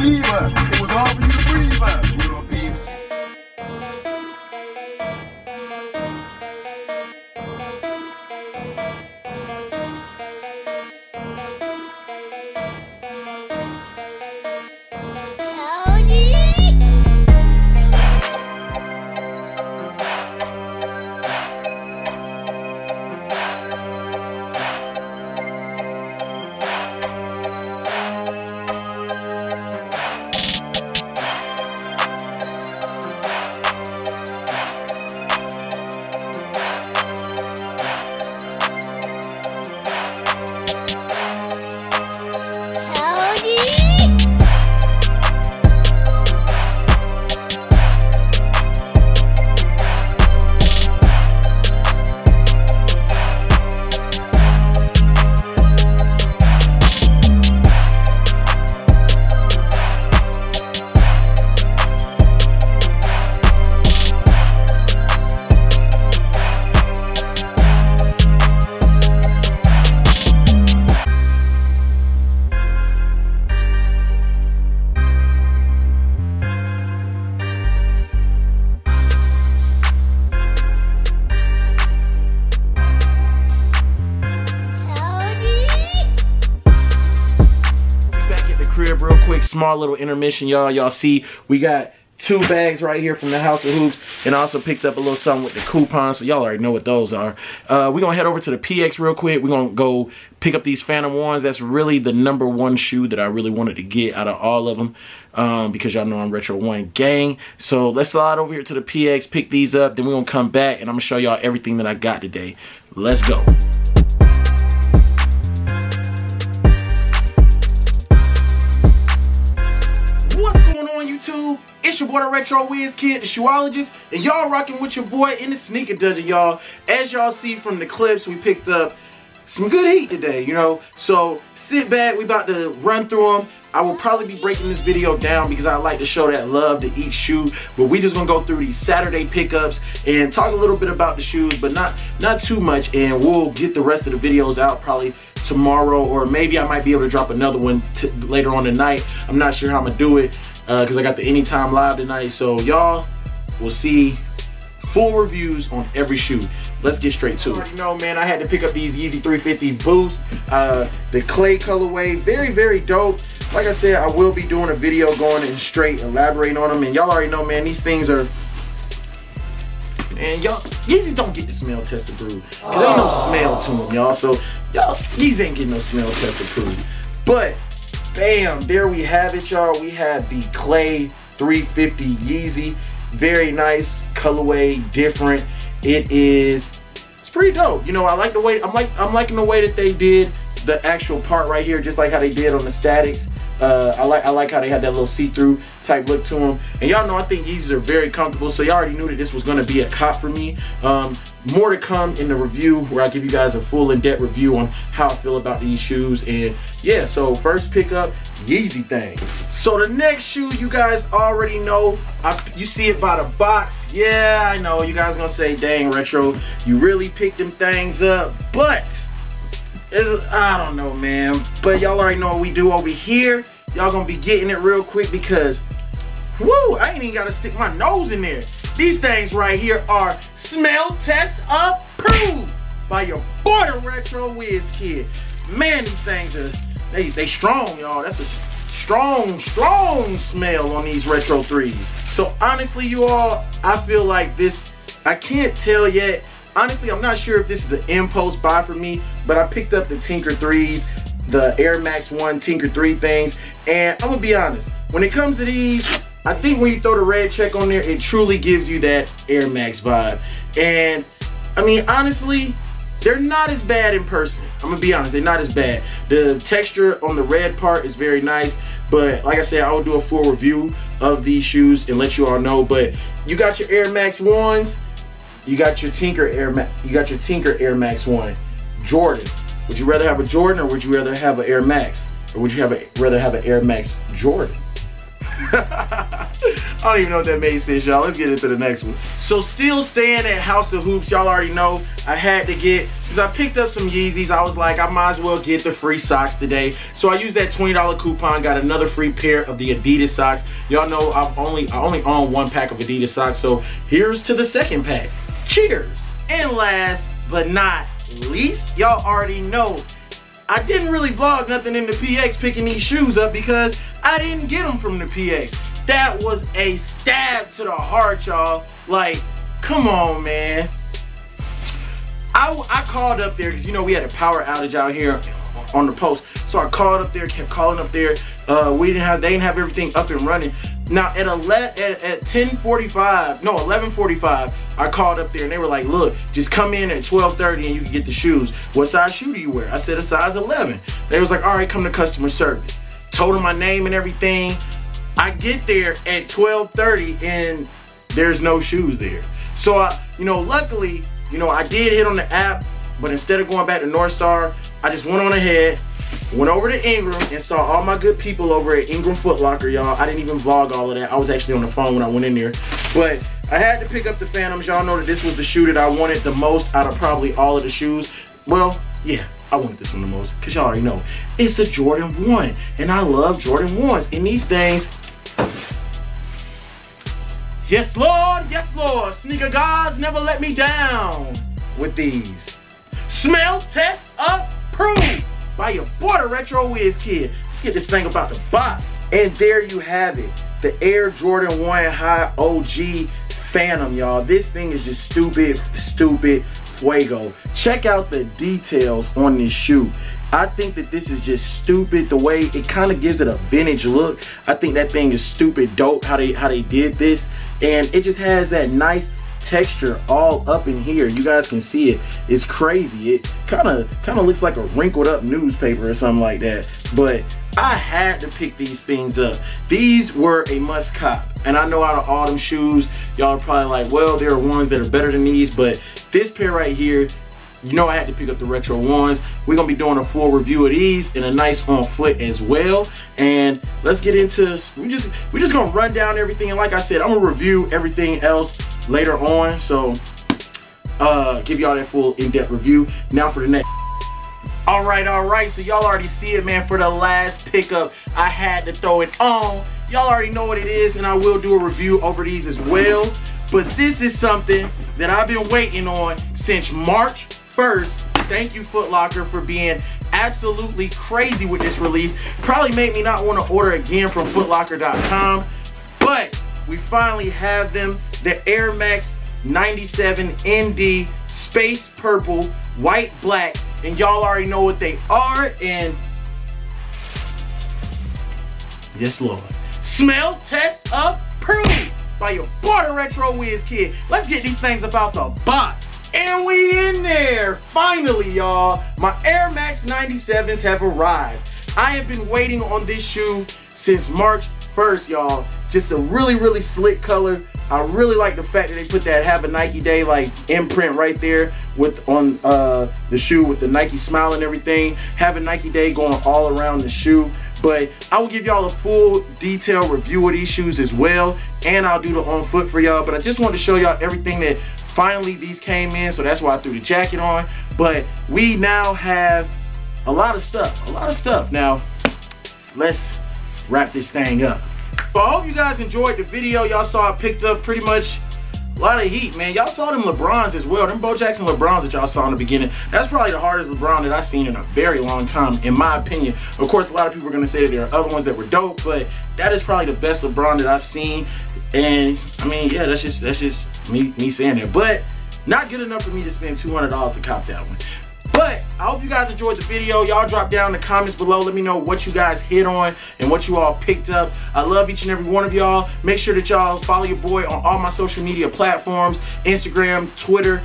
believer. It was all for you to breathe out. You know, people. Crib real quick, small little intermission, y'all see we got 2 bags right here from the House of Hoops, and I also picked up a little something with the coupons, so y'all already know what those are. We're gonna head over to the PX real quick. We're gonna go pick up these Phantom 1s. That's really the #1 shoe that I really wanted to get out of all of them, because y'all know I'm Retro One gang. So let's slide over here to the PX, pick these up, then we're gonna come back and I'm gonna show y'all everything that I got today. Let's go. YouTube, it's your boy the Retro Wiz Kid, the shoeologist, and y'all rocking with your boy in the sneaker dungeon, y'all. As y'all see from the clips, we picked up some good heat today, you know. So sit back, we about to run through them. I will probably be breaking this video down because I like to show that love to each shoe, but we just gonna go through these Saturday pickups and talk a little bit about the shoes, but not too much, and we'll get the rest of the videos out probably tomorrow, or maybe I might be able to drop another one later on tonight. I'm not sure how I'm gonna do it because I got the Anytime Live tonight. So y'all will see full reviews on every shoe. Let's get straight to it. You know, man, I had to pick up these Yeezy 350 Boost, the clay colorway, very dope. Like I said, I will be doing a video going and straight elaborating on them, and y'all already know, man, these things are, and y'all, Yeezys don't get the smell test approved. Cause there ain't no smell to them, y'all. So y'all, Yeezys ain't getting no smell test approved. But bam, there we have it, y'all. We have the clay 350 Yeezy. Very nice colorway, different. It's pretty dope. You know, I like the way, I'm liking the way that they did the actual part right here, just like how they did on the Statics. I like how they had that little see-through type look to them. And y'all know I think Yeezys are very comfortable, so y'all already knew that this was gonna be a cop for me. More to come in the review where I give you guys a full in-depth review on how I feel about these shoes. And yeah, so first pickup, Yeezy thing. So the next shoe, you guys already know, you see it by the box. Yeah, I know, you guys gonna say, dang Retro, you really picked them things up, but I don't know, man, but y'all already know what we do over here. Y'all gonna be getting it real quick because, woo, I ain't even gotta stick my nose in there. These things right here are smell test approved by your boy, the Retro Wiz Kid. Man, these things are, they strong, y'all. That's a strong smell on these Retro 3s. So honestly, you all, I feel like this, I can't tell yet. Honestly, I'm not sure if this is an impulse buy for me, but I picked up the Tinker 3s, the Air Max 1 Tinker 3 things, and I'm gonna be honest, when it comes to these, I think when you throw the red check on there, it truly gives you that Air Max vibe. And I mean, honestly, they're not as bad in person. I'm gonna be honest, they're not as bad. The texture on the red part is very nice, but like I said, I will do a full review of these shoes and let you all know. But you got your Air Max 1s, you got your Tinker Air Air Max 1 Jordan. Would you rather have a Jordan, or would you rather have an Air Max, or would you rather have an Air Max Jordan? I don't even know if that made sense, y'all. Let's get into the next one. So still staying at House of Hoops, y'all already know I had to get, since I picked up some Yeezys, I was like, I might as well get the free socks today. So I used that $20 coupon, got another free pair of the Adidas socks. Y'all know I only own one pack of Adidas socks, so here's to the second pack. Cheers. And last but not least, y'all already know I didn't really vlog nothing in the PX picking these shoes up because I didn't get them from the PX. That was a stab to the heart, y'all. Like, come on, man. I called up there because, you know, we had a power outage out here on the post. So I called up there, kept calling up there. They didn't have everything up and running. Now at 11:45, I called up there and they were like, look, just come in at 12:30 and you can get the shoes. What size shoe do you wear? I said a size 11. They was like, all right, come to customer service. Told them my name and everything. I get there at 12:30 and there's no shoes there. So you know, luckily, you know, I did hit on the app, but instead of going back to North Star, I just went on ahead, went over to Ingram and saw all my good people over at Ingram Foot Locker, y'all. I didn't even vlog all of that. I was actually on the phone when I went in there. But I had to pick up the Phantoms. Y'all know that this was the shoe that I wanted the most out of probably all of the shoes. Well, yeah, I wanted this one the most because y'all already know. It's a Jordan 1, and I love Jordan 1s. And these things, yes, Lord, sneaker gods never let me down with these. Smell test approved by your boy, the Retro Wiz Kid. Let's get this thing about the box. And there you have it, the Air Jordan 1 High OG Phantom, y'all. This thing is just stupid fuego. Check out the details on this shoe. I think that this is just stupid, the way it kind of gives it a vintage look. I think that thing is stupid dope how they did this, and it just has that nice texture all up in here. You guys can see it. It's crazy. It kind of looks like a wrinkled up newspaper or something like that. But I had to pick these things up. These were a must cop. And I know out of all them shoes, y'all are probably like, well, there are ones that are better than these, but this pair right here, you know I had to pick up the Retro 1s. We're gonna be doing a full review of these and a nice on foot as well. And let's get into, we're just gonna run down everything. And like I said, I'm gonna review everything else later on. So give y'all that full in-depth review. Now for the next. All right, so y'all already see it, man. For the last pickup, I had to throw it on. Y'all already know what it is, and I will do a review over these as well. But this is something that I've been waiting on since March 1st. Thank you, Foot Locker, for being absolutely crazy with this release. Probably made me not want to order again from footlocker.com. But we finally have them, the Air Max 97 ND Space Purple, White Black. And y'all already know what they are. And yes, Lord. Smell test approved by your boy, the Retro Wiz Kid. Let's get these things about the box. And we in there. Finally, y'all. My Air Max 97s have arrived. I have been waiting on this shoe since March 1st, y'all. Just a really slick color. I really like the fact that they put that Have a Nike Day like imprint right there with on the shoe with the Nike smile and everything. Have a Nike Day going all around the shoe. But I will give y'all a full detailed review of these shoes as well, and I'll do the on foot for y'all. But I just wanted to show y'all everything that finally these came in, so that's why I threw the jacket on. But we now have a lot of stuff. Now let's wrap this thing up. So I hope you guys enjoyed the video. Y'all saw I picked up pretty much a lot of heat, man. Y'all saw them LeBrons as well. Them Bo Jackson LeBrons that y'all saw in the beginning. That's probably the hardest LeBron that I've seen in a very long time, in my opinion. Of course, a lot of people are going to say that there are other ones that were dope, but that is probably the best LeBron that I've seen. And, I mean, yeah, that's just me saying that. But not good enough for me to spend $200 to cop that one. But I hope you guys enjoyed the video. Y'all drop down in the comments below. Let me know what you guys hit on and what you all picked up. I love each and every one of y'all. Make sure that y'all follow your boy on all my social media platforms, Instagram, Twitter,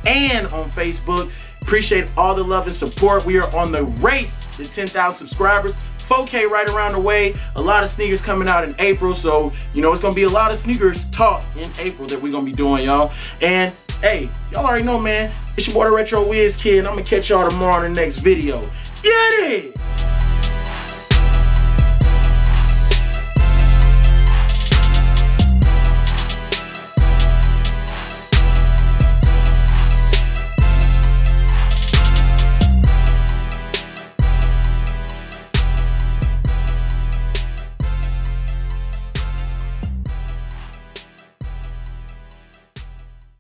and on Facebook. Appreciate all the love and support. We are on the race to 10,000 subscribers. 4K right around the way. A lot of sneakers coming out in April. So, you know, it's going to be a lot of sneakers talk in April that we're going to be doing, y'all. And, hey, y'all already know, man. It's your boy, the Retro Wiz Kid, and I'm going to catch y'all tomorrow in the next video. Get it!